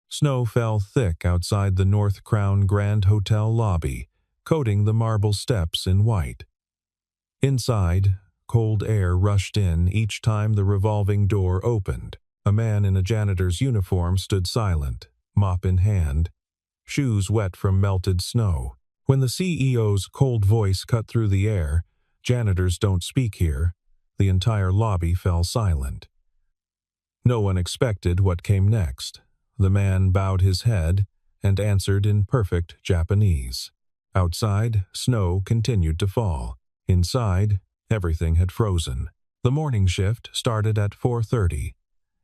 Snow fell thick outside the North Crown Grand Hotel lobby, coating the marble steps in white. Inside, cold air rushed in each time the revolving door opened. A man in a janitor's uniform stood silent, mop in hand, shoes wet from melted snow. When the CEO's cold voice cut through the air, "Janitors don't speak here," the entire lobby fell silent. No one expected what came next. The man bowed his head and answered in perfect Japanese. Outside, snow continued to fall. Inside, everything had frozen. The morning shift started at 4:30.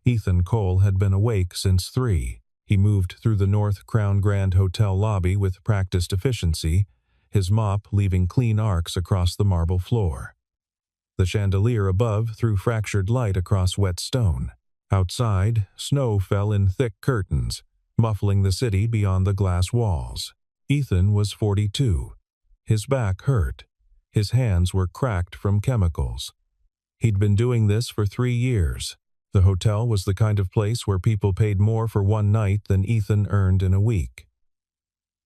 Ethan Cole had been awake since 3. He moved through the North Crown Grand Hotel lobby with practiced efficiency, his mop leaving clean arcs across the marble floor. The chandelier above threw fractured light across wet stone. Outside, snow fell in thick curtains, muffling the city beyond the glass walls. Ethan was 42. His back hurt. His hands were cracked from chemicals. He'd been doing this for 3 years. The hotel was the kind of place where people paid more for one night than Ethan earned in a week.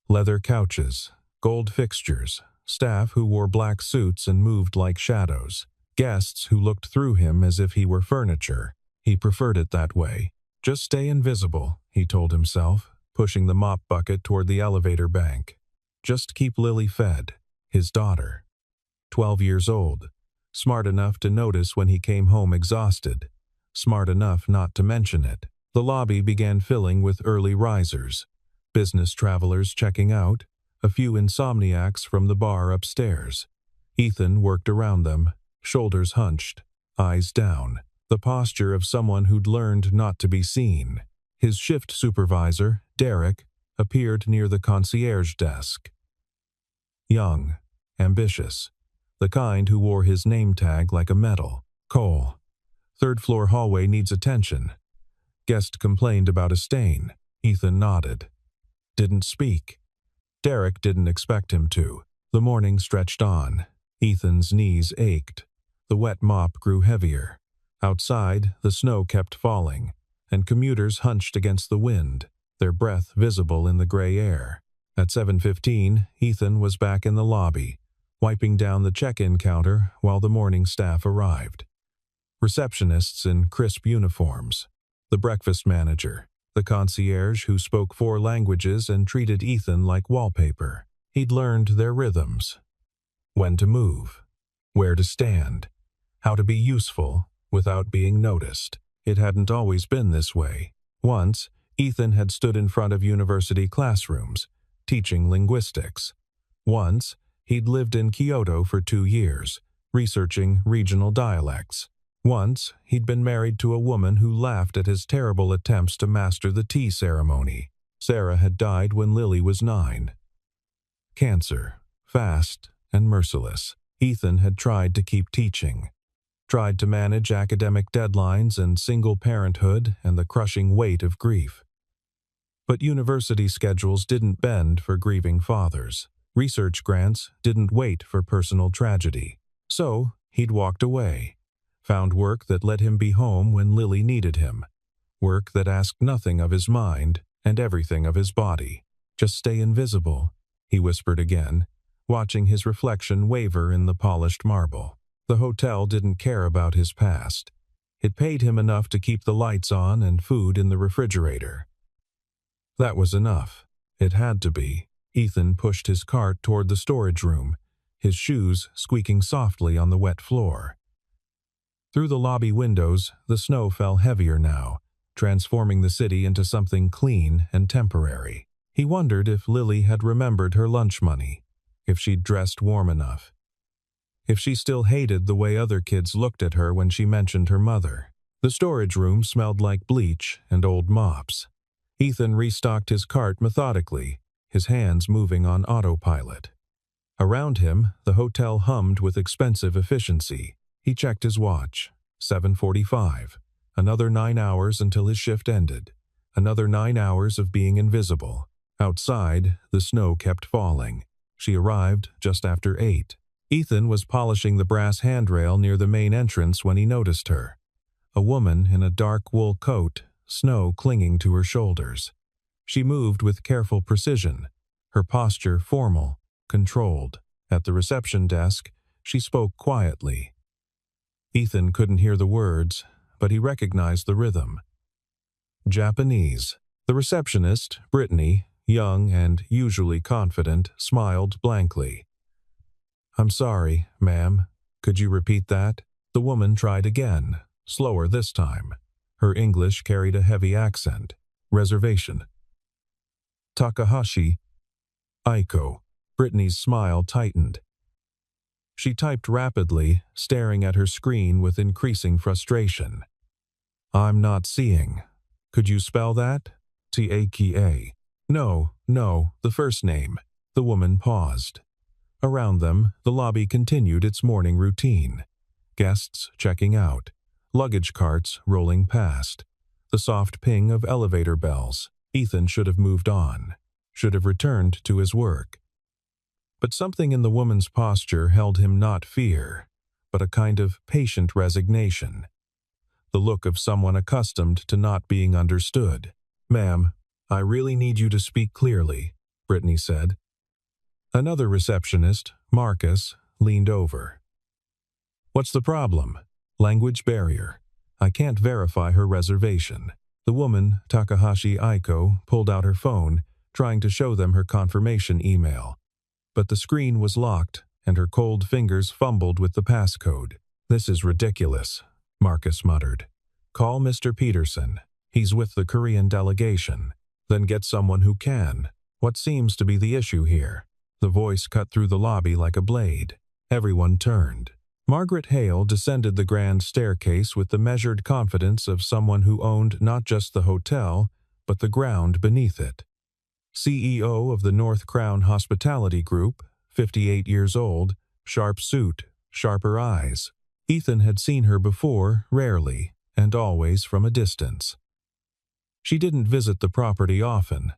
Leather couches, gold fixtures, staff who wore black suits and moved like shadows, guests who looked through him as if he were furniture. He preferred it that way. Just stay invisible, he told himself, pushing the mop bucket toward the elevator bank. Just keep Lily fed, his daughter. 12 years old, smart enough to notice when he came home exhausted, smart enough not to mention it. The lobby began filling with early risers, business travelers checking out, a few insomniacs from the bar upstairs. Ethan worked around them, shoulders hunched, eyes down, the posture of someone who'd learned not to be seen. His shift supervisor, Derek, appeared near the concierge desk. Young, ambitious, the kind who wore his name tag like a medal. "Cole. Third-floor hallway needs attention." Guest complained about a stain. Ethan nodded. Didn't speak. Derek didn't expect him to. The morning stretched on. Ethan's knees ached. The wet mop grew heavier. Outside, the snow kept falling, and commuters hunched against the wind, their breath visible in the gray air. At 7:15, Ethan was back in the lobby, wiping down the check-in counter while the morning staff arrived. Receptionists in crisp uniforms, the breakfast manager, the concierge who spoke 4 languages and treated Ethan like wallpaper. He'd learned their rhythms. When to move, where to stand, how to be useful without being noticed. It hadn't always been this way. Once, Ethan had stood in front of university classrooms, teaching linguistics. Once, he'd lived in Kyoto for 2 years, researching regional dialects. Once, he'd been married to a woman who laughed at his terrible attempts to master the tea ceremony. Sarah had died when Lily was 9. Cancer, fast and merciless. Ethan had tried to keep teaching, tried to manage academic deadlines and single parenthood and the crushing weight of grief. But university schedules didn't bend for grieving fathers. Research grants didn't wait for personal tragedy. So, he'd walked away, found work that let him be home when Lily needed him, work that asked nothing of his mind and everything of his body. "Just stay invisible," he whispered again, watching his reflection waver in the polished marble. The hotel didn't care about his past. It paid him enough to keep the lights on and food in the refrigerator. That was enough. It had to be. Ethan pushed his cart toward the storage room, his shoes squeaking softly on the wet floor. Through the lobby windows, the snow fell heavier now, transforming the city into something clean and temporary. He wondered if Lily had remembered her lunch money, if she'd dressed warm enough, if she still hated the way other kids looked at her when she mentioned her mother. The storage room smelled like bleach and old mops. Ethan restocked his cart methodically, his hands moving on autopilot. Around him, the hotel hummed with expensive efficiency. He checked his watch. 7:45. Another 9 hours until his shift ended. Another 9 hours of being invisible. Outside, the snow kept falling. She arrived just after 8. Ethan was polishing the brass handrail near the main entrance when he noticed her. A woman in a dark wool coat, snow clinging to her shoulders. She moved with careful precision, her posture formal, controlled. At the reception desk, she spoke quietly. Ethan couldn't hear the words, but he recognized the rhythm. Japanese. The receptionist, Brittany, young and usually confident, smiled blankly. "I'm sorry, ma'am. Could you repeat that?" The woman tried again, slower this time. Her English carried a heavy accent. "Reservation." "Takahashi Aiko." Brittany's smile tightened. She typed rapidly, staring at her screen with increasing frustration. "I'm not seeing. Could you spell that?" "Taka." No, the first name." The woman paused. Around them, the lobby continued its morning routine. Guests checking out, luggage carts rolling past, the soft ping of elevator bells. Ethan should have moved on, should have returned to his work. But something in the woman's posture held him not fear, but a kind of patient resignation. The look of someone accustomed to not being understood. "Ma'am, I really need you to speak clearly," Brittany said. Another receptionist, Marcus, leaned over. "What's the problem?" "Language barrier. I can't verify her reservation." The woman, Takahashi Aiko, pulled out her phone, trying to show them her confirmation email. But the screen was locked, and her cold fingers fumbled with the passcode. "This is ridiculous," Marcus muttered. "Call Mr. Peterson. He's with the Korean delegation. Then get someone who can. What seems to be the issue here?" The voice cut through the lobby like a blade. Everyone turned. Margaret Hale descended the grand staircase with the measured confidence of someone who owned not just the hotel, but the ground beneath it. CEO of the North Crown Hospitality Group, 58 years old, sharp suit, sharper eyes. Ethan had seen her before, rarely, and always from a distance. She didn't visit the property often,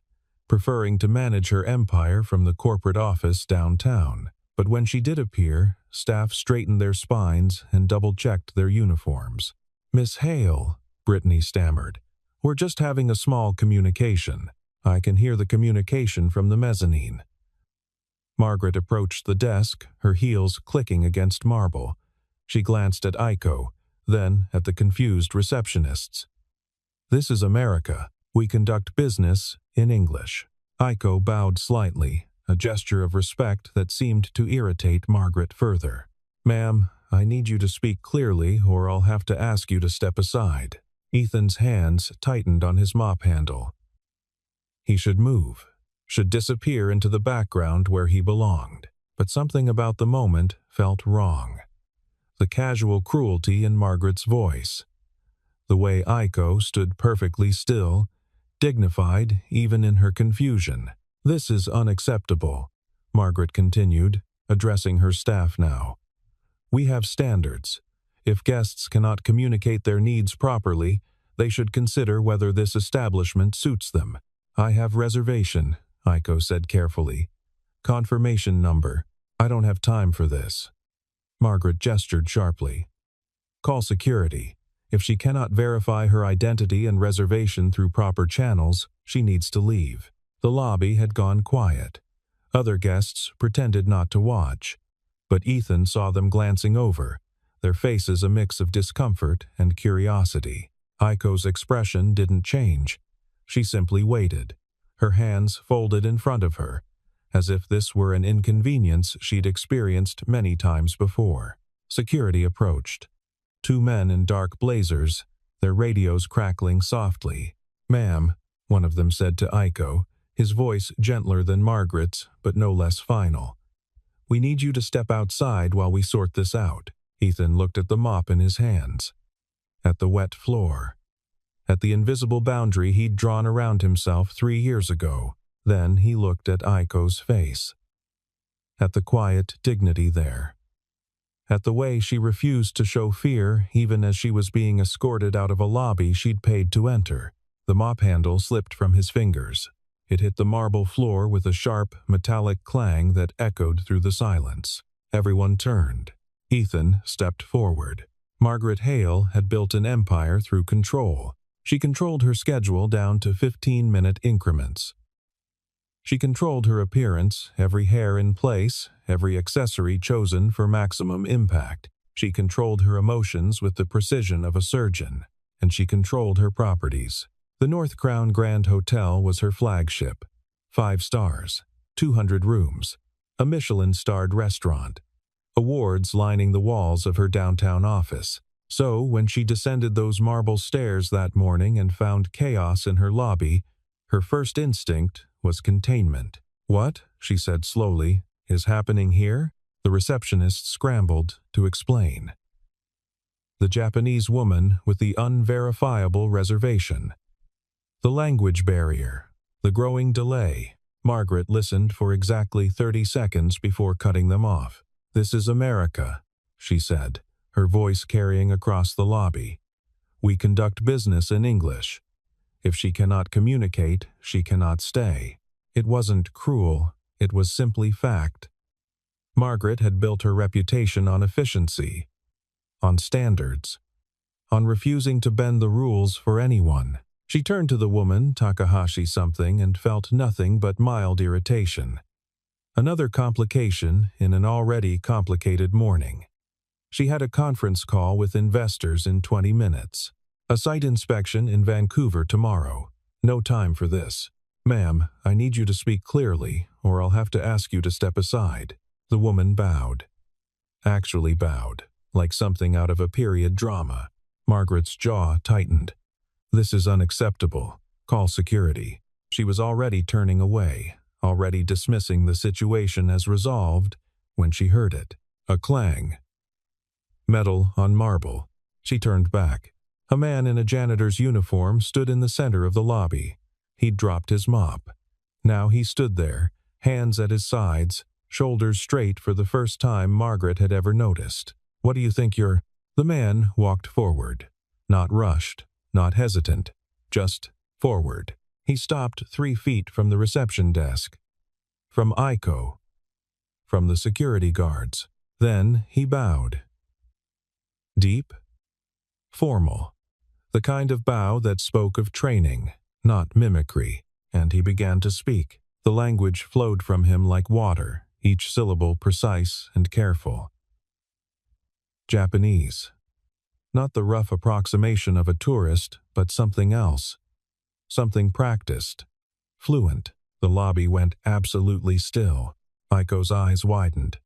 preferring to manage her empire from the corporate office downtown. But when she did appear, staff straightened their spines and double-checked their uniforms. "Miss Hale," Brittany stammered, "we're just having a small communication. I can hear the communication from the mezzanine." Margaret approached the desk, her heels clicking against marble. She glanced at Aiko, then at the confused receptionists. "This is America. We conduct business in English." Aiko bowed slightly, a gesture of respect that seemed to irritate Margaret further. "Ma'am, I need you to speak clearly or I'll have to ask you to step aside." Ethan's hands tightened on his mop handle. He should move, should disappear into the background where he belonged. But something about the moment felt wrong. The casual cruelty in Margaret's voice. The way Aiko stood perfectly still, dignified even in her confusion. "This is unacceptable," Margaret continued, addressing her staff now. "We have standards. If guests cannot communicate their needs properly, they should consider whether this establishment suits them." "I have reservation," Aiko said carefully. "Confirmation number. I don't have time for this." Margaret gestured sharply. "Call security. If she cannot verify her identity and reservation through proper channels, she needs to leave." The lobby had gone quiet. Other guests pretended not to watch, but Ethan saw them glancing over, their faces a mix of discomfort and curiosity. Aiko's expression didn't change. She simply waited, her hands folded in front of her, as if this were an inconvenience she'd experienced many times before. Security approached. Two men in dark blazers, their radios crackling softly. "Ma'am," one of them said to Aiko, his voice gentler than Margaret's, but no less final. "We need you to step outside while we sort this out." Ethan looked at the mop in his hands, at the wet floor, at the invisible boundary he'd drawn around himself 3 years ago. Then he looked at Aiko's face, at the quiet dignity there, at the way she refused to show fear even as she was being escorted out of a lobby she'd paid to enter. The mop handle slipped from his fingers. It hit the marble floor with a sharp, metallic clang that echoed through the silence. Everyone turned. Ethan stepped forward. Margaret Hale had built an empire through control. She controlled her schedule down to 15-minute increments. She controlled her appearance, every hair in place, every accessory chosen for maximum impact. She controlled her emotions with the precision of a surgeon, and she controlled her properties. The North Crown Grand Hotel was her flagship. 5 stars, 200 rooms, a Michelin-starred restaurant, awards lining the walls of her downtown office. So, when she descended those marble stairs that morning and found chaos in her lobby, her first instinct was containment. "What," she said slowly, "is happening here?" The receptionist scrambled to explain. The Japanese woman with the unverifiable reservation. The language barrier. The growing delay. Margaret listened for exactly 30 seconds before cutting them off. "This is America," she said, her voice carrying across the lobby. "We conduct business in English. If she cannot communicate, she cannot stay." It wasn't cruel, it was simply fact. Margaret had built her reputation on efficiency, on standards, on refusing to bend the rules for anyone. She turned to the woman, Takahashi something, and felt nothing but mild irritation. Another complication in an already complicated morning. She had a conference call with investors in 20 minutes. A site inspection in Vancouver tomorrow. No time for this. "Ma'am, I need you to speak clearly, or I'll have to ask you to step aside." The woman bowed. Actually bowed, like something out of a period drama. Margaret's jaw tightened. "This is unacceptable. Call security." She was already turning away, already dismissing the situation as resolved, when she heard it. A clang. Metal on marble. She turned back. A man in a janitor's uniform stood in the center of the lobby. He'd dropped his mop. Now he stood there, hands at his sides, shoulders straight for the first time Margaret had ever noticed. "What do you think you're—" The man walked forward. Not rushed, not hesitant, just forward. He stopped 3 feet from the reception desk. From Aiko. From the security guards. Then he bowed. Deep. Formal. The kind of bow that spoke of training, not mimicry, and he began to speak. The language flowed from him like water, each syllable precise and careful. Japanese. Not the rough approximation of a tourist, but something else. Something practiced. Fluent. The lobby went absolutely still. Aiko's eyes widened.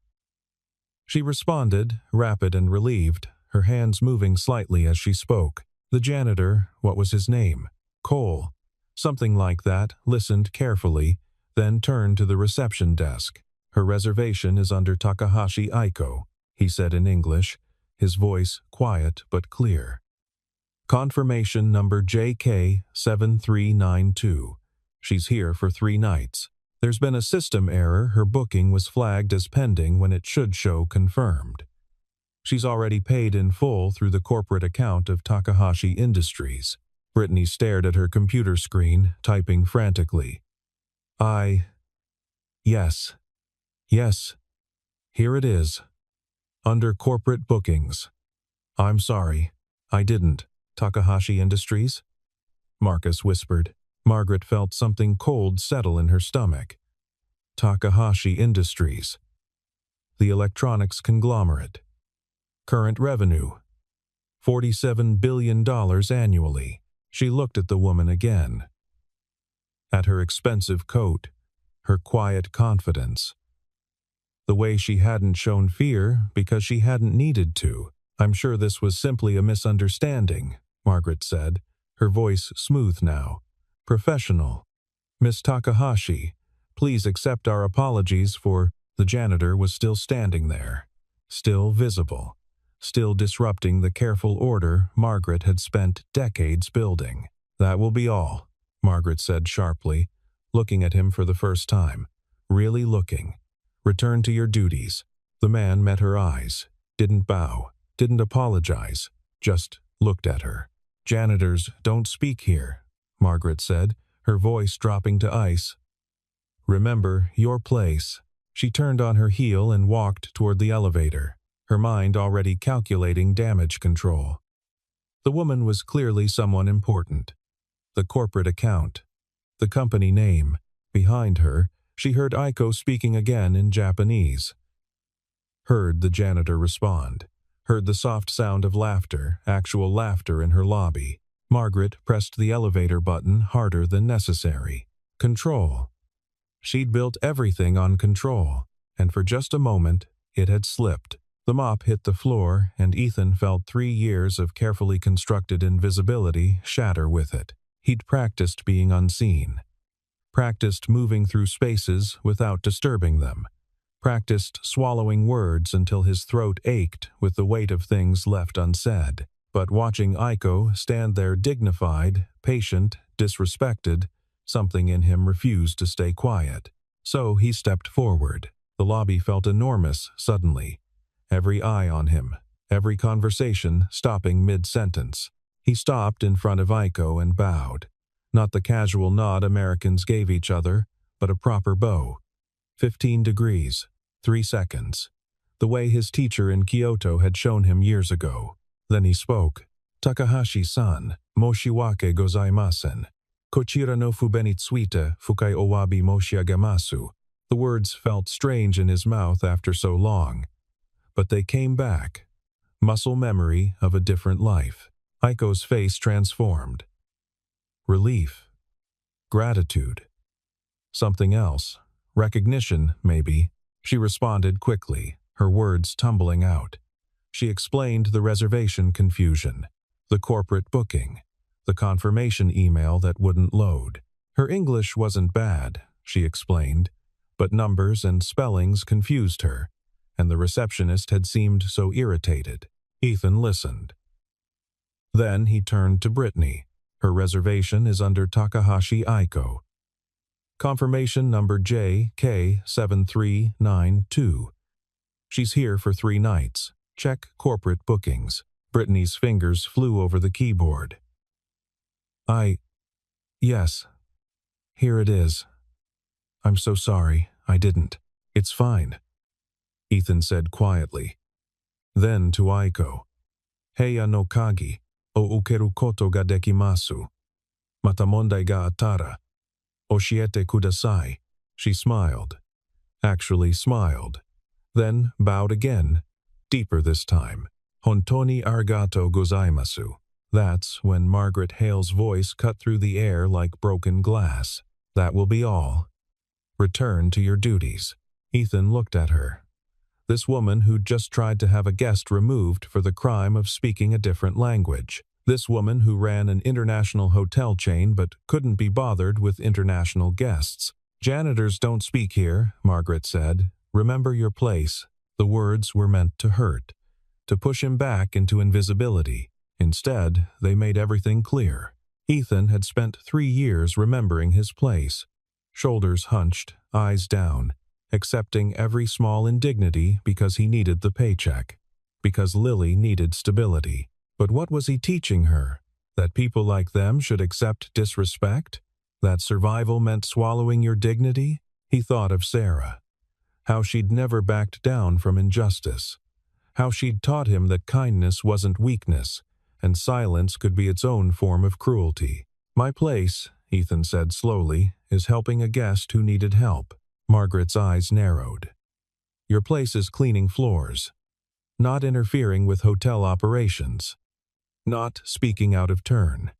She responded, rapid and relieved, her hands moving slightly as she spoke. The janitor, what was his name? Cole. Something like that, listened carefully, then turned to the reception desk. "Her reservation is under Takahashi Aiko," he said in English, his voice quiet but clear. "Confirmation number JK7392. She's here for 3 nights. There's been a system error. Her booking was flagged as pending when it should show confirmed. She's already paid in full through the corporate account of Takahashi Industries." Brittany stared at her computer screen, typing frantically. Yes. Yes. Here it is. Under corporate bookings. "I'm sorry. I didn't. Takahashi Industries?" Marcus whispered. Margaret felt something cold settle in her stomach. Takahashi Industries. The electronics conglomerate. Current revenue. $47 billion annually. She looked at the woman again. At her expensive coat, her quiet confidence. The way she hadn't shown fear because she hadn't needed to. "I'm sure this was simply a misunderstanding," Margaret said, her voice smooth now. Professional. "Miss Takahashi, please accept our apologies for—" The janitor was still standing there, still visible, still disrupting the careful order Margaret had spent decades building. "That will be all," Margaret said sharply, looking at him for the first time. Really looking. "Return to your duties." The man met her eyes, didn't bow, didn't apologize, just looked at her. "Janitors don't speak here," Margaret said, her voice dropping to ice. "Remember your place." She turned on her heel and walked toward the elevator, her mind already calculating damage control. The woman was clearly someone important. The corporate account, the company name. Behind her, she heard Aiko speaking again in Japanese. Heard the janitor respond. Heard the soft sound of laughter, actual laughter in her lobby. Margaret pressed the elevator button harder than necessary. Control. She'd built everything on control, and for just a moment, it had slipped. The mop hit the floor, and Ethan felt 3 years of carefully constructed invisibility shatter with it. He'd practiced being unseen. Practiced moving through spaces without disturbing them. Practiced swallowing words until his throat ached with the weight of things left unsaid. But watching Aiko stand there dignified, patient, disrespected, something in him refused to stay quiet. So he stepped forward. The lobby felt enormous suddenly. Every eye on him, every conversation stopping mid-sentence. He stopped in front of Aiko and bowed. Not the casual nod Americans gave each other, but a proper bow. 15 degrees, 3 seconds. The way his teacher in Kyoto had shown him years ago. Then he spoke. Takahashi-san, moshiwake gozaimasen. Kochira no fubenitsuite fukai owabi moshiagamasu. The words felt strange in his mouth after so long. But they came back. Muscle memory of a different life. Aiko's face transformed. Relief. Gratitude. Something else. Recognition, maybe. She responded quickly, her words tumbling out. She explained the reservation confusion, the corporate booking, the confirmation email that wouldn't load. Her English wasn't bad, she explained, but numbers and spellings confused her, and the receptionist had seemed so irritated. Ethan listened. Then he turned to Brittany. Her reservation is under Takahashi Aiko. Confirmation number JK7392. She's here for 3 nights. Check corporate bookings. Brittany's fingers flew over the keyboard. Yes. Here it is. I'm so sorry, I didn't. It's fine, Ethan said quietly. Then to Aiko. Heia no kagi, o ukeru koto ga dekimasu. Mata mondai ga atara. Oshiete kudasai. She smiled. Actually smiled. Then bowed again, deeper this time. Hontoni arigato gozaimasu. That's when Margaret Hale's voice cut through the air like broken glass. That will be all. Return to your duties. Ethan looked at her. This woman who'd just tried to have a guest removed for the crime of speaking a different language. This woman who ran an international hotel chain but couldn't be bothered with international guests. Janitors don't speak here, Margaret said. Remember your place. The words were meant to hurt, to push him back into invisibility. Instead, they made everything clear. Ethan had spent 3 years remembering his place. Shoulders hunched, eyes down, accepting every small indignity because he needed the paycheck, because Lily needed stability. But what was he teaching her? That people like them should accept disrespect? That survival meant swallowing your dignity? He thought of Sarah. How she'd never backed down from injustice. How she'd taught him that kindness wasn't weakness, and silence could be its own form of cruelty. My place, Ethan said slowly, is helping a guest who needed help. Margaret's eyes narrowed. Your place is cleaning floors. Not interfering with hotel operations. Not speaking out of turn.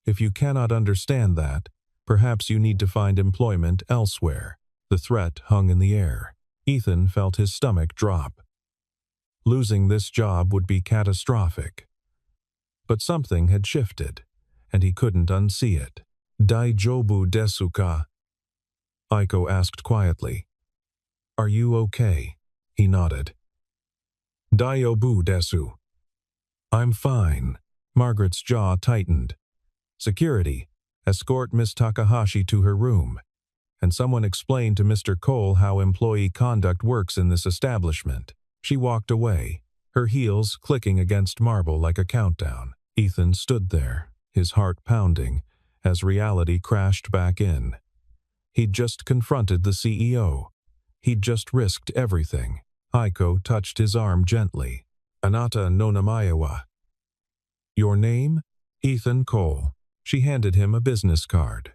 If you cannot understand that, perhaps you need to find employment elsewhere. The threat hung in the air. Ethan felt his stomach drop. Losing this job would be catastrophic. But something had shifted, and he couldn't unsee it. Daijoubu desu ka? Aiko asked quietly. Are you okay? He nodded. Daijoubu desu. I'm fine. Margaret's jaw tightened. Security. Escort Miss Takahashi to her room. And someone explained to Mr. Cole how employee conduct works in this establishment. She walked away, her heels clicking against marble like a countdown. Ethan stood there, his heart pounding, as reality crashed back in. He'd just confronted the CEO. He'd just risked everything. Aiko touched his arm gently. Anata no namae wa? Your name? Ethan Cole. She handed him a business card.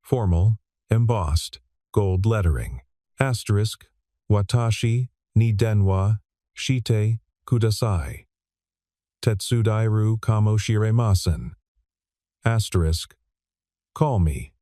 Formal, embossed, gold lettering. Asterisk, Watashi, ni denwa, shite, kudasai. Tetsudairu kamoshiremasen. Asterisk, call me.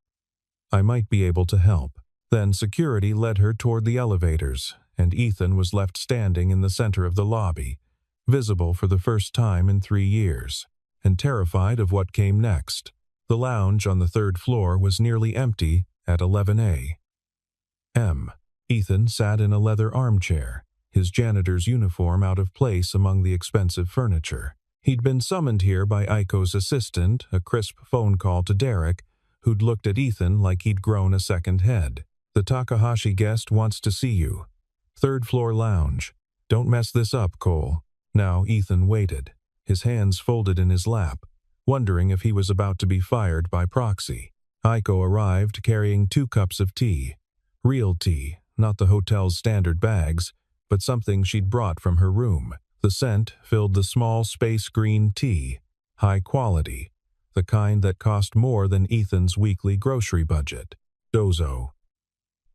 I might be able to help. Then security led her toward the elevators, and Ethan was left standing in the center of the lobby, visible for the first time in 3 years, and terrified of what came next. The lounge on the 3rd floor was nearly empty at 11 a.m. Ethan sat in a leather armchair, his janitor's uniform out of place among the expensive furniture. He'd been summoned here by Aiko's assistant, a crisp phone call to Derek, who'd looked at Ethan like he'd grown a second head. The Takahashi guest wants to see you. 3rd floor lounge. Don't mess this up, Cole. Now Ethan waited, his hands folded in his lap, wondering if he was about to be fired by proxy. Aiko arrived carrying 2 cups of tea. Real tea, not the hotel's standard bags, but something she'd brought from her room. The scent filled the small space green tea, high quality, the kind that cost more than Ethan's weekly grocery budget. Dozo.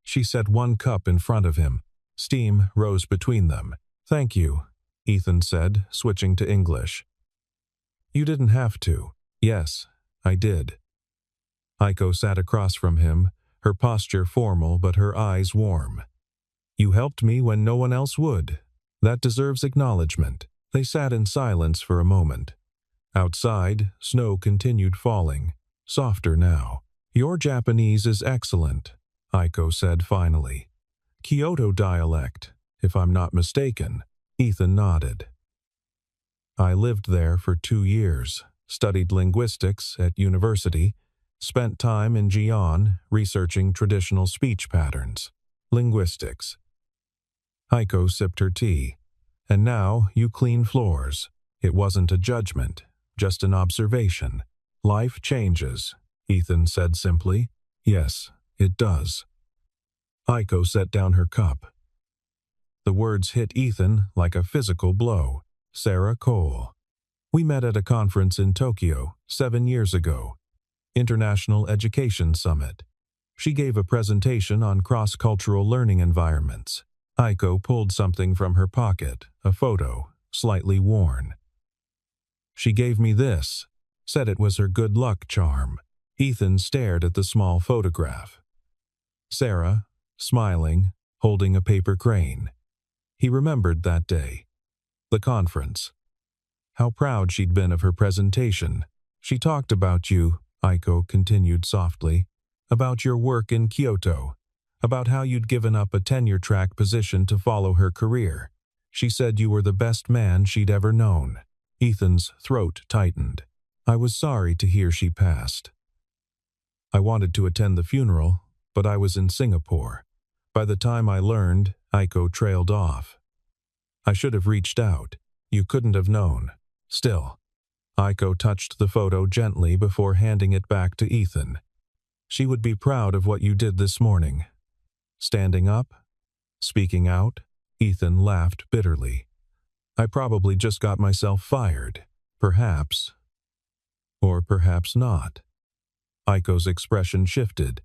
She set 1 cup in front of him. Steam rose between them. Thank you, Ethan said, switching to English. You didn't have to. Yes, I did. Aiko sat across from him, her posture formal but her eyes warm. You helped me when no one else would. That deserves acknowledgement. They sat in silence for a moment. Outside, snow continued falling, softer now. Your Japanese is excellent, Aiko said finally. Kyoto dialect, if I'm not mistaken. Ethan nodded. I lived there for 2 years, studied linguistics at university, spent time in Gion researching traditional speech patterns. Linguistics. Aiko sipped her tea. And now you clean floors. It wasn't a judgment, just an observation. Life changes, Ethan said simply. Yes, it does. Aiko set down her cup. The words hit Ethan like a physical blow. Sarah Cole. We met at a conference in Tokyo 7 years ago. International Education Summit. She gave a presentation on cross-cultural learning environments. Aiko pulled something from her pocket, a photo, slightly worn. She gave me this, said it was her good luck charm. Ethan stared at the small photograph. Sarah, smiling, holding a paper crane. He remembered that day. The conference. How proud she'd been of her presentation. She talked about you, Aiko continued softly, about your work in Kyoto, about how you'd given up a tenure-track position to follow her career. She said you were the best man she'd ever known. Ethan's throat tightened. I was sorry to hear she passed. I wanted to attend the funeral, but I was in Singapore. By the time I learned, Aiko trailed off. I should have reached out. You couldn't have known. Still. Aiko touched the photo gently before handing it back to Ethan. She would be proud of what you did this morning. Standing up? Speaking out? Ethan laughed bitterly. I probably just got myself fired. Perhaps. Or perhaps not. Aiko's expression shifted.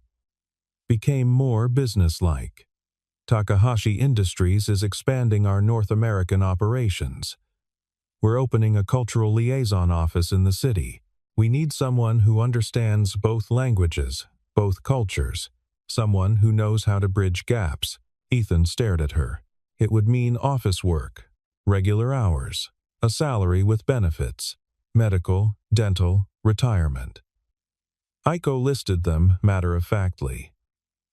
Became more businesslike. Takahashi Industries is expanding our North American operations. We're opening a cultural liaison office in the city. We need someone who understands both languages, both cultures. Someone who knows how to bridge gaps. Ethan stared at her. It would mean office work, regular hours, a salary with benefits, medical, dental, retirement. Aiko listed them matter-of-factly.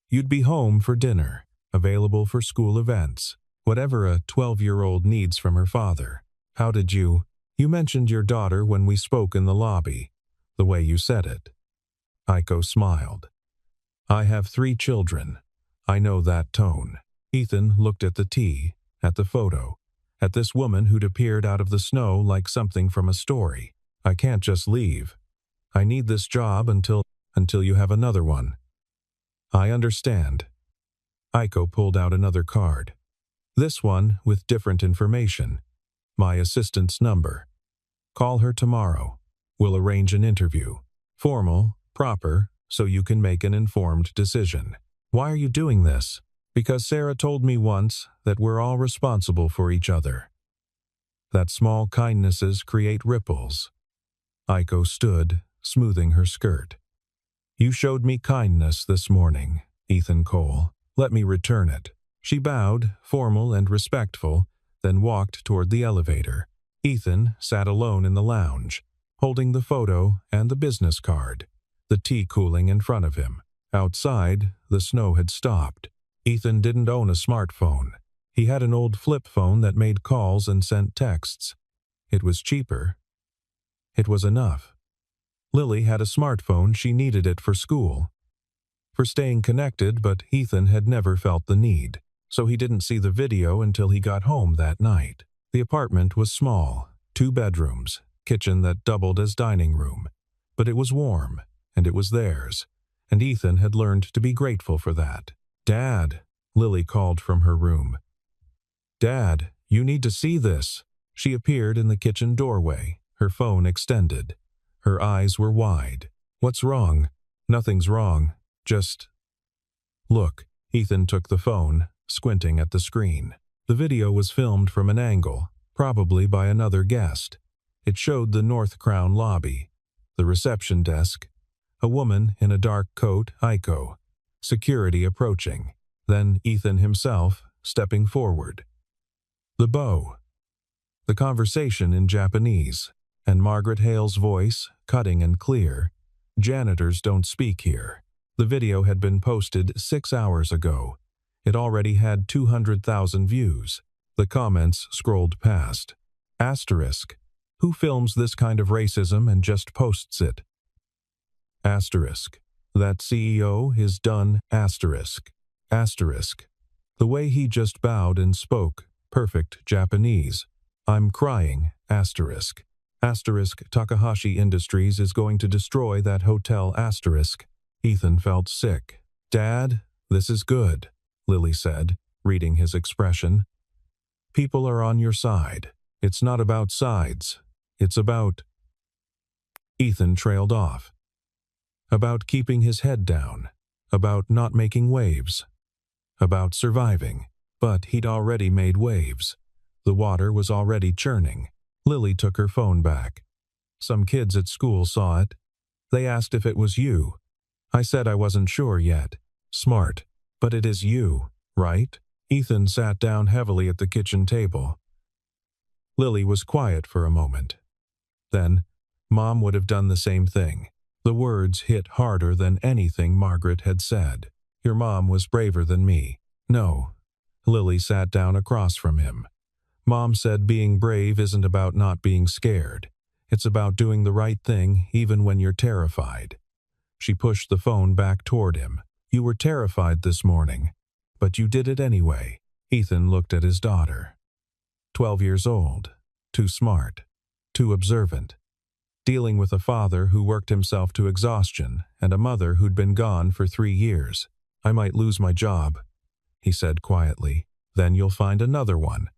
You'd be home for dinner, available for school events, whatever a 12-year-old needs from her father. How did you mentioned your daughter when we spoke in the lobby, the way you said it. Aiko smiled. I have 3 children. I know that tone. Ethan looked at the tea, at the photo, at this woman who'd appeared out of the snow like something from a story. I can't just leave. I need this job until you have another one. I understand. Aiko pulled out another card. This one with different information. My assistant's number. Call her tomorrow. We'll arrange an interview. Formal, proper, so you can make an informed decision. Why are you doing this? Because Sarah told me once that we're all responsible for each other. That small kindnesses create ripples. Aiko stood, smoothing her skirt. You showed me kindness this morning, Ethan Cole. Let me return it. She bowed, formal and respectful, then walked toward the elevator. Ethan sat alone in the lounge, holding the photo and the business card, the tea cooling in front of him. Outside, the snow had stopped. Ethan didn't own a smartphone. He had an old flip phone that made calls and sent texts. It was cheaper. It was enough. Lily had a smartphone. She needed it for school, for staying connected, but Ethan had never felt the need, so he didn't see the video until he got home that night. The apartment was small, 2 bedrooms, kitchen that doubled as dining room, but it was warm, and it was theirs, and Ethan had learned to be grateful for that. Dad, Lily called from her room. Dad, you need to see this. She appeared in the kitchen doorway, her phone extended. Her eyes were wide. What's wrong? Nothing's wrong. Just... Look. Ethan took the phone, squinting at the screen. The video was filmed from an angle, probably by another guest. It showed the North Crown lobby, the reception desk, a woman in a dark coat, Aiko, security approaching, then Ethan himself stepping forward. The bow. The conversation in Japanese, and Margaret Hale's voice, cutting and clear. Janitors don't speak here. The video had been posted 6 hours ago. It already had 200,000 views. The comments scrolled past. Asterisk. Who films this kind of racism and just posts it? Asterisk. That CEO is done. Asterisk. Asterisk. The way he just bowed and spoke, perfect Japanese. I'm crying. Asterisk. Asterisk. Takahashi Industries is going to destroy that hotel. Asterisk. Ethan felt sick. Dad, this is good, Lily said, reading his expression. People are on your side. It's not about sides. It's about... Ethan trailed off. About keeping his head down. About not making waves. About surviving. But he'd already made waves. The water was already churning. Lily took her phone back. Some kids at school saw it. They asked if it was you. I said I wasn't sure yet. Smart. But it is you, right? Ethan sat down heavily at the kitchen table. Lily was quiet for a moment. Then, Mom would have done the same thing. The words hit harder than anything Margaret had said. Your mom was braver than me. No. Lily sat down across from him. Mom said being brave isn't about not being scared. It's about doing the right thing even when you're terrified. She pushed the phone back toward him. You were terrified this morning, but you did it anyway. Ethan looked at his daughter. 12 years old, too smart, too observant. Dealing with a father who worked himself to exhaustion and a mother who'd been gone for 3 years. I might lose my job, he said quietly. Then you'll find another one.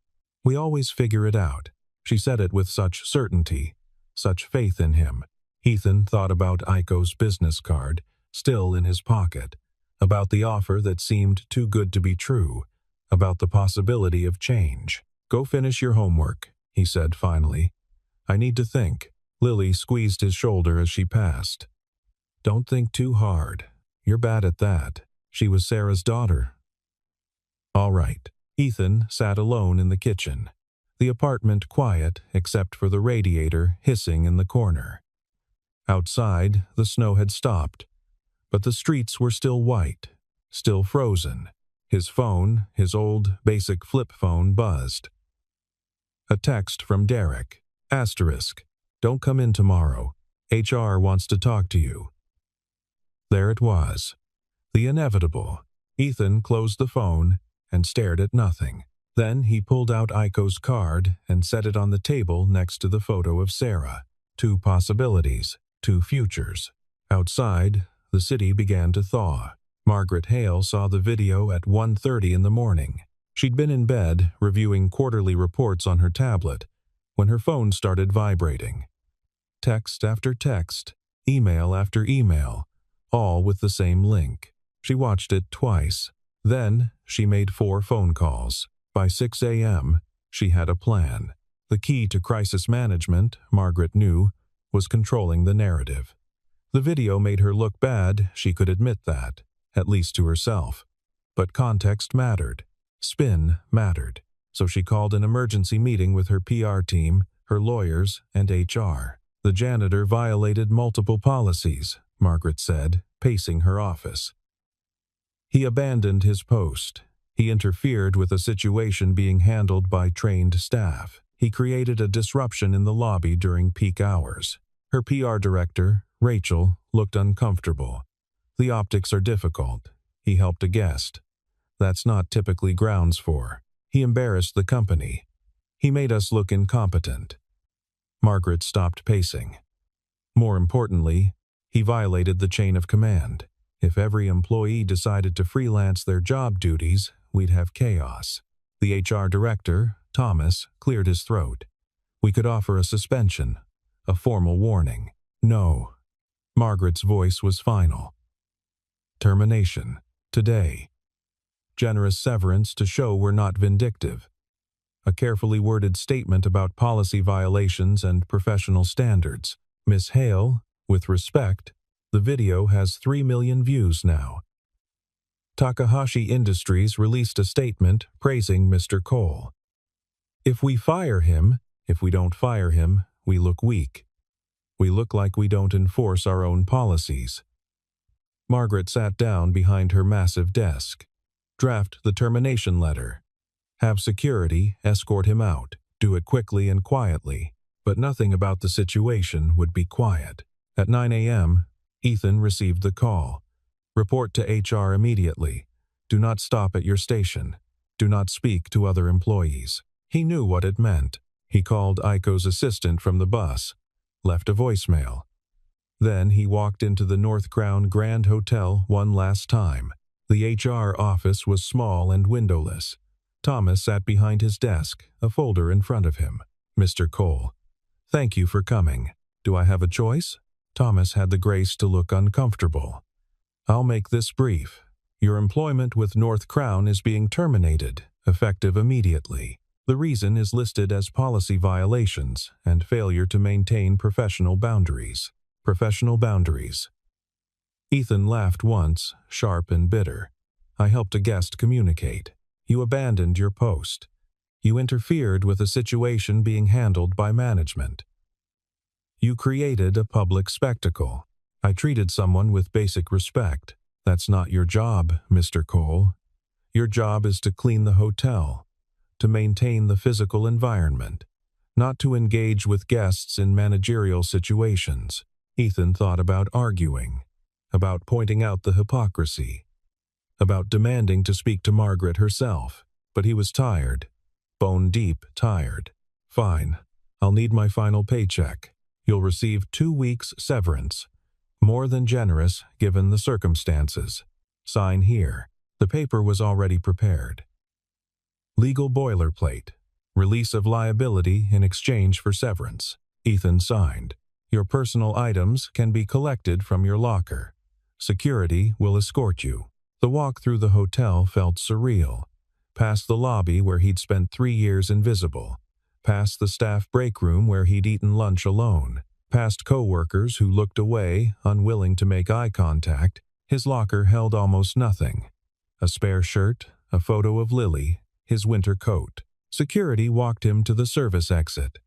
We always figure it out. She said it with such certainty, such faith in him. Ethan thought about Aiko's business card, still in his pocket, about the offer that seemed too good to be true, about the possibility of change. Go finish your homework, he said finally. I need to think. Lily squeezed his shoulder as she passed. Don't think too hard. You're bad at that. She was Sarah's daughter. All right. Ethan sat alone in the kitchen, the apartment quiet except for the radiator hissing in the corner. Outside, the snow had stopped, but the streets were still white, still frozen. His phone, his old, basic flip phone, buzzed. A text from Derek. Asterisk. Don't come in tomorrow. HR wants to talk to you. There it was. The inevitable. Ethan closed the phone and stared at nothing. Then he pulled out Aiko's card and set it on the table next to the photo of Sarah. 2 possibilities. 2 futures. Outside, the city began to thaw. Margaret Hale saw the video at 1:30 in the morning. She'd been in bed, reviewing quarterly reports on her tablet. when her phone started vibrating. Text after text, email after email, all with the same link. She watched it twice. Then, she made 4 phone calls. By 6 a.m., she had a plan. The key to crisis management, Margaret knew, was controlling the narrative. The video made her look bad, she could admit that, at least to herself. But context mattered. Spin mattered. So she called an emergency meeting with her PR team, her lawyers, and HR. The janitor violated multiple policies, Margaret said, pacing her office. He abandoned his post. He interfered with a situation being handled by trained staff. He created a disruption in the lobby during peak hours. Her PR director, Rachel, looked uncomfortable. The optics are difficult, he helped a guest. That's not typically grounds for. He embarrassed the company. He made us look incompetent. Margaret stopped pacing. More importantly, he violated the chain of command. If every employee decided to freelance their job duties, we'd have chaos. The HR director, Thomas, cleared his throat. We could offer a suspension, a formal warning. No. Margaret's voice was final. Termination. Today. Generous severance to show we're not vindictive. A carefully worded statement about policy violations and professional standards. Miss Hale, with respect, the video has 3 million views now. Takahashi Industries released a statement praising Mr. Cole. If we don't fire him, we look weak. We look like we don't enforce our own policies. Margaret sat down behind her massive desk. Draft the termination letter. Have security escort him out. Do it quickly and quietly. But nothing about the situation would be quiet. At 9 a.m., Ethan received the call. Report to HR immediately. Do not stop at your station. Do not speak to other employees. He knew what it meant. He called Aiko's assistant from the bus, left a voicemail. Then he walked into the North Crown Grand Hotel one last time. The HR office was small and windowless. Thomas sat behind his desk, a folder in front of him. Mr. Cole. Thank you for coming. Do I have a choice? Thomas had the grace to look uncomfortable. I'll make this brief. Your employment with North Crown is being terminated, effective immediately. The reason is listed as policy violations and failure to maintain professional boundaries. Professional boundaries. Ethan laughed once, sharp and bitter. I helped a guest communicate. You abandoned your post. You interfered with a situation being handled by management. You created a public spectacle. I treated someone with basic respect. That's not your job, Mr. Cole. Your job is to clean the hotel, to maintain the physical environment, not to engage with guests in managerial situations. Ethan thought about arguing, about pointing out the hypocrisy, about demanding to speak to Margaret herself, but he was tired, bone-deep tired. Fine, I'll need my final paycheck. You'll receive 2 weeks' severance. More than generous given the circumstances. Sign here. The paper was already prepared. Legal boilerplate. Release of liability in exchange for severance. Ethan signed. Your personal items can be collected from your locker. Security will escort you. The walk through the hotel felt surreal. Past the lobby where he'd spent 3 years invisible. Past the staff break room where he'd eaten lunch alone. Past co-workers who looked away, unwilling to make eye contact. His locker held almost nothing. A spare shirt, a photo of Lily, his winter coat. Security walked him to the service exit.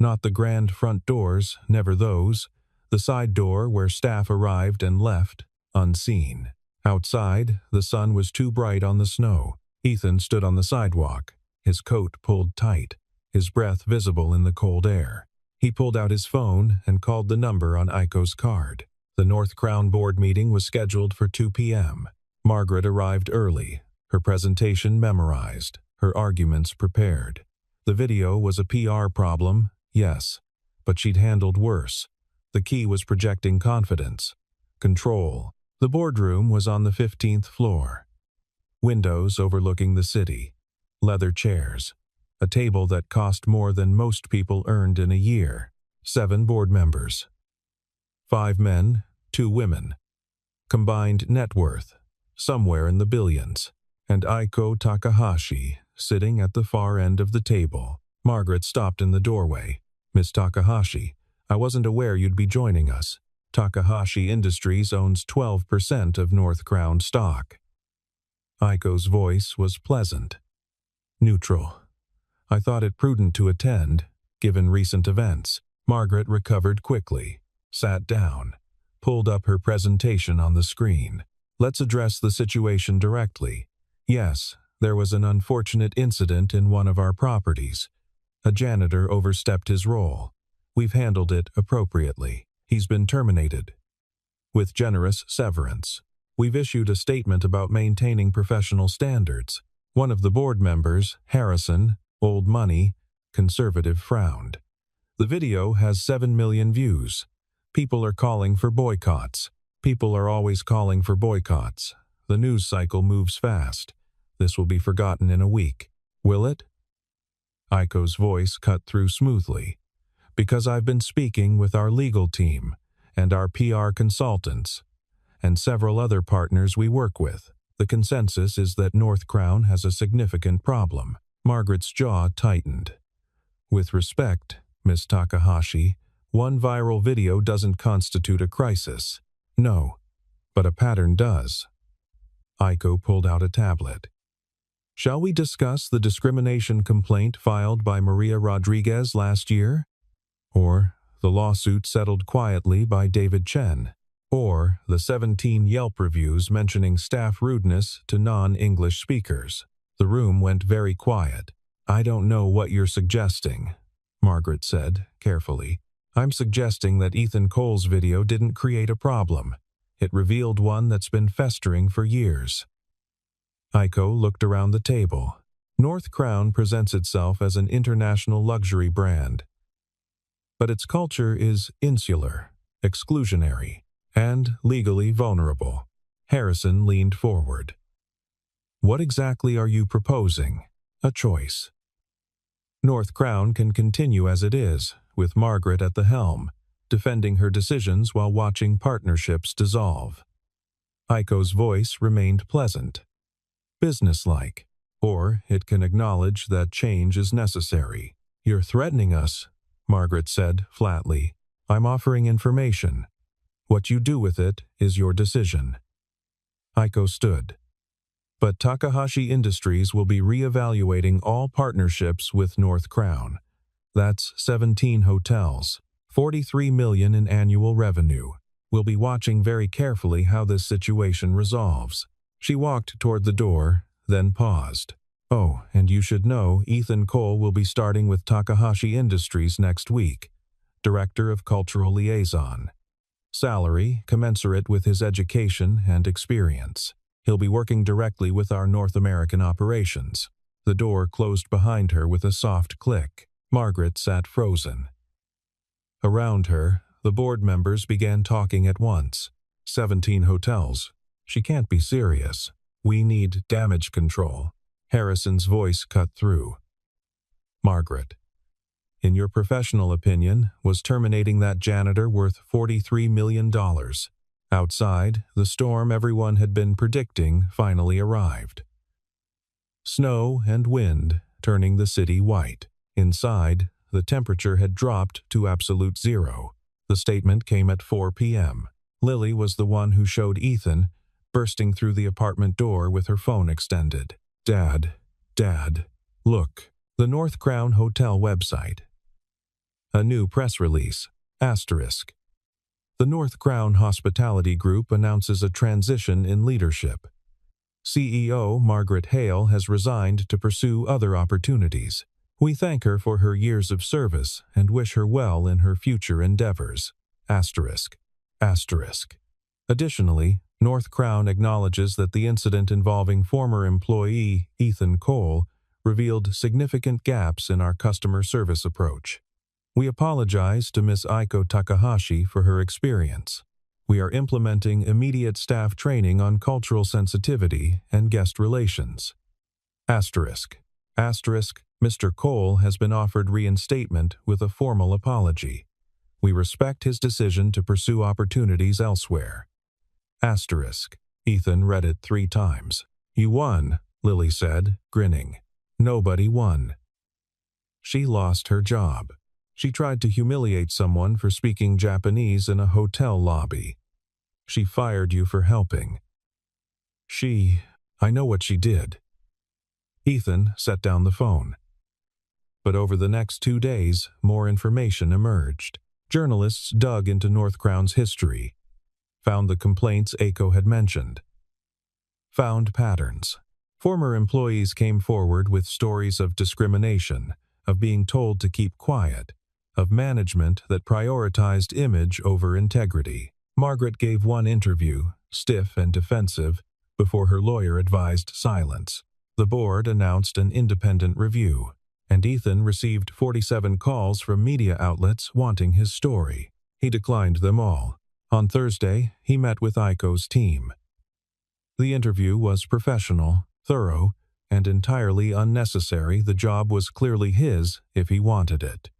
Not the grand front doors, never those. The side door where staff arrived and left, unseen. Outside, the sun was too bright on the snow. Ethan stood on the sidewalk, his coat pulled tight, his breath visible in the cold air. He pulled out his phone and called the number on Aiko's card. The North Crown board meeting was scheduled for 2 p.m. Margaret arrived early, her presentation memorized, her arguments prepared. The video was a PR problem, yes, but she'd handled worse. The key was projecting confidence, control. The boardroom was on the 15th floor. Windows overlooking the city. Leather chairs. a table that cost more than most people earned in a year. 7 board members. 5 men, 2 women. Combined net worth, somewhere in the billions. And Aiko Takahashi, sitting at the far end of the table. Margaret stopped in the doorway. "Miss Takahashi, I wasn't aware you'd be joining us. Takahashi Industries owns 12% of North Crown stock." Aiko's voice was pleasant. "Neutral. I thought it prudent to attend, given recent events." Margaret recovered quickly, sat down, pulled up her presentation on the screen. "Let's address the situation directly. Yes, there was an unfortunate incident in one of our properties. A janitor overstepped his role. We've handled it appropriately. He's been terminated with generous severance. We've issued a statement about maintaining professional standards." One of the board members, Harrison, old money, conservative, frowned. "The video has 7 million views. People are calling for boycotts. People are always calling for boycotts. The news cycle moves fast. This will be forgotten in a week. Will it?" Aiko's voice cut through smoothly. "Because I've been speaking with our legal team and our PR consultants and several other partners we work with. The consensus is that North Crown has a significant problem." Margaret's jaw tightened. "With respect, Miss Takahashi, one viral video doesn't constitute a crisis. No, but a pattern does." Aiko pulled out a tablet. "Shall we discuss the discrimination complaint filed by Maria Rodriguez last year? Or the lawsuit settled quietly by David Chen? Or the 17 Yelp reviews mentioning staff rudeness to non-English speakers?" The room went very quiet. "I don't know what you're suggesting," Margaret said, carefully. "I'm suggesting that Ethan Cole's video didn't create a problem. It revealed one that's been festering for years." Aiko looked around the table. North Crown presents itself as an international luxury brand, but its culture is insular, exclusionary, and legally vulnerable. Harrison leaned forward. "What exactly are you proposing?" "A choice. North Crown can continue as it is, with Margaret at the helm, defending her decisions while watching partnerships dissolve." Aiko's voice remained pleasant, businesslike. "Or it can acknowledge that change is necessary." "You're threatening us," Margaret said flatly. "I'm offering information. What you do with it is your decision." Aiko stood. "But Takahashi Industries will be reevaluating all partnerships with North Crown. That's 17 hotels, 43 million in annual revenue. We'll be watching very carefully how this situation resolves." She walked toward the door, then paused. "Oh, and you should know Ethan Cole will be starting with Takahashi Industries next week, Director of Cultural Liaison. Salary commensurate with his education and experience. He'll be working directly with our North American operations." The door closed behind her with a soft click. Margaret sat frozen. Around her, the board members began talking at once. 17 hotels. She can't be serious. "We need damage control." Harrison's voice cut through. "Margaret, in your professional opinion, was terminating that janitor worth $43 million? Outside, the storm everyone had been predicting finally arrived. Snow and wind turning the city white. Inside, the temperature had dropped to absolute zero. The statement came at 4 p.m. Lily was the one who showed Ethan, bursting through the apartment door with her phone extended. Dad, look, the North Crown Hotel website. A new press release, asterisk. The North Crown Hospitality Group announces a transition in leadership. CEO Margaret Hale has resigned to pursue other opportunities. We thank her for her years of service and wish her well in her future endeavors. Asterisk. Additionally, North Crown acknowledges that the incident involving former employee Ethan Cole revealed significant gaps in our customer service approach. We apologize to Ms. Aiko Takahashi for her experience. We are implementing immediate staff training on cultural sensitivity and guest relations. Asterisk. Mr. Cole has been offered reinstatement with a formal apology. We respect his decision to pursue opportunities elsewhere. Asterisk. Ethan read it 3 times. You won, Lily said, grinning. Nobody won. She lost her job. She tried to humiliate someone for speaking Japanese in a hotel lobby. She fired you for helping. I know what she did. Ethan set down the phone. But over the next 2 days, more information emerged. Journalists dug into North Crown's history, found the complaints Aiko had mentioned, found patterns. Former employees came forward with stories of discrimination, of being told to keep quiet, of management that prioritized image over integrity. Margaret gave one interview, stiff and defensive, before her lawyer advised silence. The board announced an independent review, and Ethan received 47 calls from media outlets wanting his story. He declined them all. On Thursday, he met with Aiko's team. The interview was professional, thorough, and entirely unnecessary. The job was clearly his if he wanted it.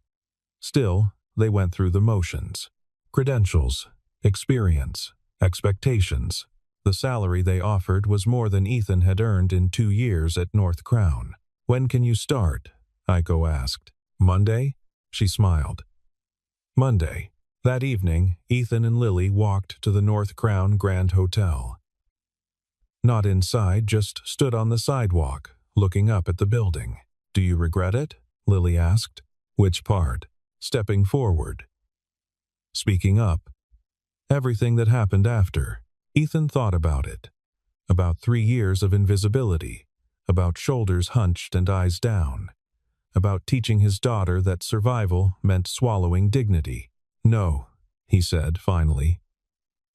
Still, they went through the motions. Credentials, experience, expectations. The salary they offered was more than Ethan had earned in 2 years at North Crown. When can you start? Aiko asked. Monday? She smiled. Monday. That evening, Ethan and Lily walked to the North Crown Grand Hotel. Not inside, just stood on the sidewalk, looking up at the building. Do you regret it? Lily asked. Which part? Stepping forward. Speaking up. Everything that happened after. Ethan thought about it. About 3 years of invisibility. About shoulders hunched and eyes down. About teaching his daughter that survival meant swallowing dignity. No, he said finally.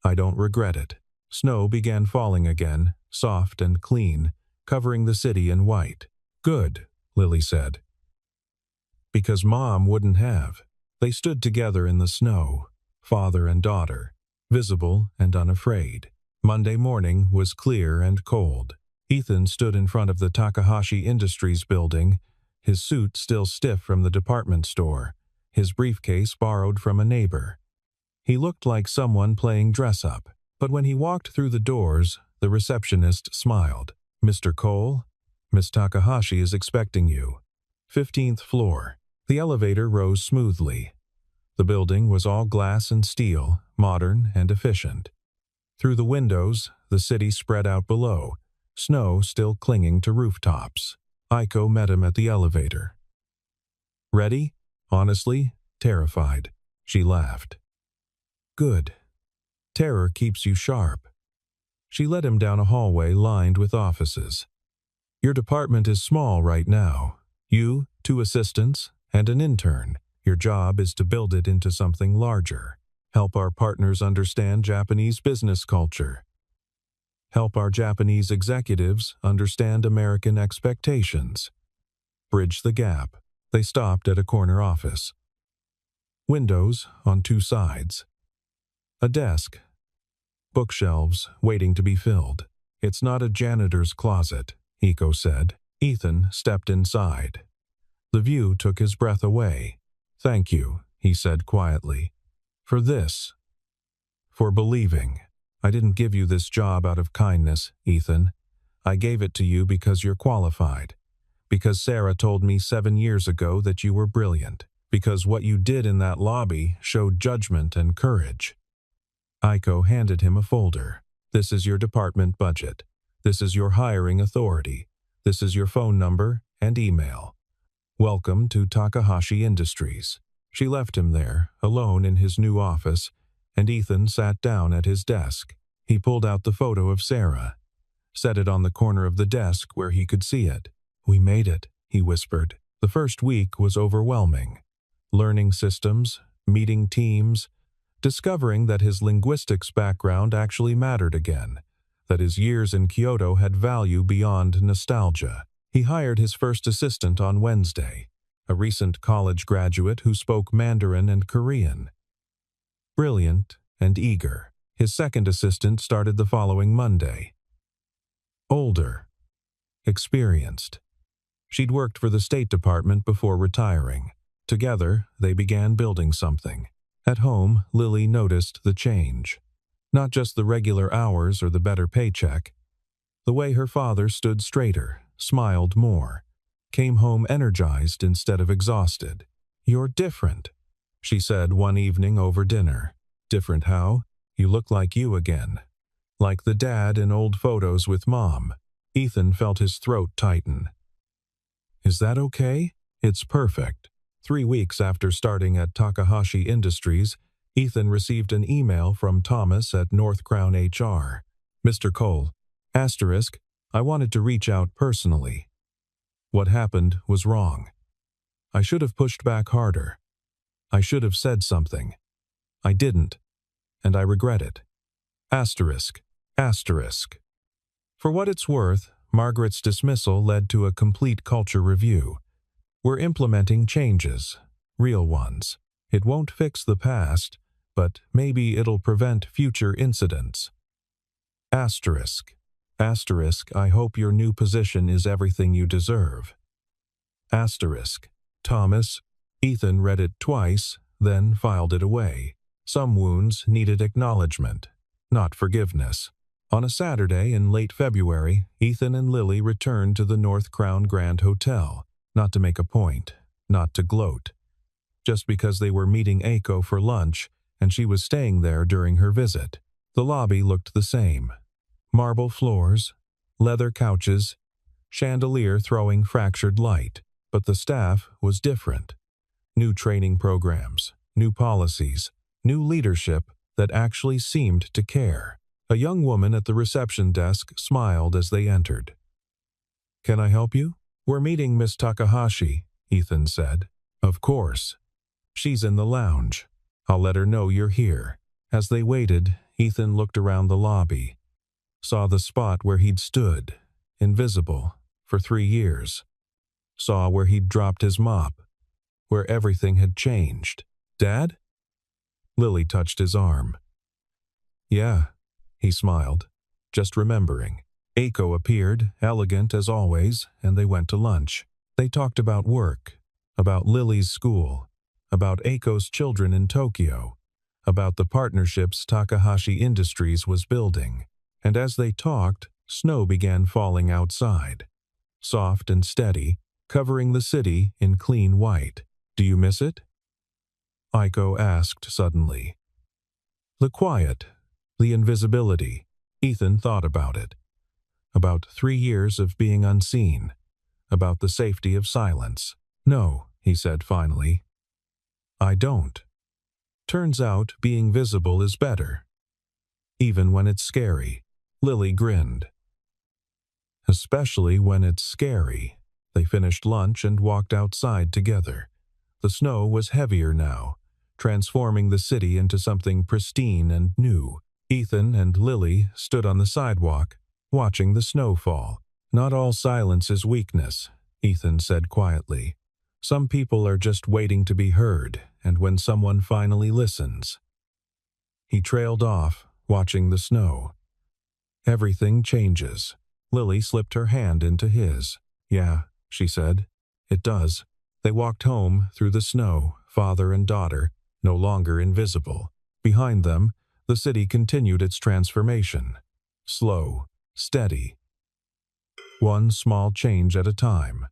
I don't regret it. Snow began falling again, soft and clean, covering the city in white. Good, Lily said. Because Mom wouldn't have. They stood together in the snow, father and daughter, visible and unafraid. Monday morning was clear and cold. Ethan stood in front of the Takahashi Industries building, his suit still stiff from the department store, his briefcase borrowed from a neighbor. He looked like someone playing dress-up, but when he walked through the doors, the receptionist smiled. Mr. Cole, Miss Takahashi is expecting you. 15th floor. The elevator rose smoothly. The building was all glass and steel, modern and efficient. Through the windows, the city spread out below, snow still clinging to rooftops. Aiko met him at the elevator. Ready? Honestly, terrified. She laughed. Good. Terror keeps you sharp. She led him down a hallway lined with offices. Your department is small right now. You, 2 assistants, and an intern. Your job is to build it into something larger. Help our partners understand Japanese business culture. Help our Japanese executives understand American expectations. Bridge the gap. They stopped at a corner office. Windows on 2 sides. A desk. Bookshelves waiting to be filled. It's not a janitor's closet, Aiko said. Ethan stepped inside. The view took his breath away. Thank you, he said quietly. For this. For believing. I didn't give you this job out of kindness, Ethan. I gave it to you because you're qualified. Because Sarah told me 7 years ago that you were brilliant. Because what you did in that lobby showed judgment and courage. Aiko handed him a folder. This is your department budget. This is your hiring authority. This is your phone number and email. Welcome to Takahashi Industries. She left him there, alone in his new office, and Ethan sat down at his desk. He pulled out the photo of Sarah, set it on the corner of the desk where he could see it. We made it, he whispered. The first week was overwhelming. Learning systems, meeting teams, discovering that his linguistics background actually mattered again, that his years in Kyoto had value beyond nostalgia. He hired his first assistant on Wednesday, a recent college graduate who spoke Mandarin and Korean. Brilliant and eager. His second assistant started the following Monday. Older. Experienced. She'd worked for the State Department before retiring. Together, they began building something. At home, Lily noticed the change. Not just the regular hours or the better paycheck. The way her father stood straighter, smiled more, came home energized instead of exhausted. "You're different," she said one evening over dinner. "Different how? You look like you again." Like the dad in old photos with Mom. Ethan felt his throat tighten. "Is that okay?" "It's perfect." 3 weeks after starting at Takahashi Industries, Ethan received an email from Thomas at North Crown HR. "Mr. Cole, asterisk, I wanted to reach out personally. What happened was wrong. I should have pushed back harder. I should have said something. I didn't, and I regret it. Asterisk, asterisk." For what it's worth, Margaret's dismissal led to a complete culture review. "We're implementing changes, real ones. It won't fix the past, but maybe it'll prevent future incidents. Asterisk, asterisk, I hope your new position is everything you deserve. Asterisk, Thomas." Ethan read it twice, then filed it away. Some wounds needed acknowledgement, not forgiveness. On a Saturday in late February, Ethan and Lily returned to the North Crown Grand Hotel, not to make a point, not to gloat, just because they were meeting Aiko for lunch and she was staying there during her visit. The lobby looked the same. Marble floors, leather couches, chandelier throwing fractured light, but the staff was different. New training programs, new policies, new leadership that actually seemed to care. A young woman at the reception desk smiled as they entered. "Can I help you?" "We're meeting Miss Takahashi," Ethan said. "Of course. She's in the lounge. I'll let her know you're here." As they waited, Ethan looked around the lobby, saw the spot where he'd stood, invisible, for 3 years. Saw where he'd dropped his mop, where everything had changed. "Dad?" Lily touched his arm. "Yeah," he smiled, just remembering. Aiko appeared, elegant as always, and they went to lunch. They talked about work, about Lily's school, about Aiko's children in Tokyo, about the partnerships Takahashi Industries was building. And as they talked, snow began falling outside, soft and steady, covering the city in clean white. "Do you miss it?" Aiko asked suddenly. The quiet, the invisibility. Ethan thought about it. About 3 years of being unseen. About the safety of silence. "No," he said finally. "I don't. Turns out being visible is better. Even when it's scary." Lily grinned. "Especially when it's scary." They finished lunch and walked outside together. The snow was heavier now, transforming the city into something pristine and new. Ethan and Lily stood on the sidewalk, watching the snow fall. "Not all silence is weakness," Ethan said quietly. "Some people are just waiting to be heard, and when someone finally listens." He trailed off, watching the snow. "Everything changes." Lily slipped her hand into his. "Yeah," she said. "It does." They walked home through the snow, father and daughter, no longer invisible. Behind them, the city continued its transformation. Slow, steady. One small change at a time.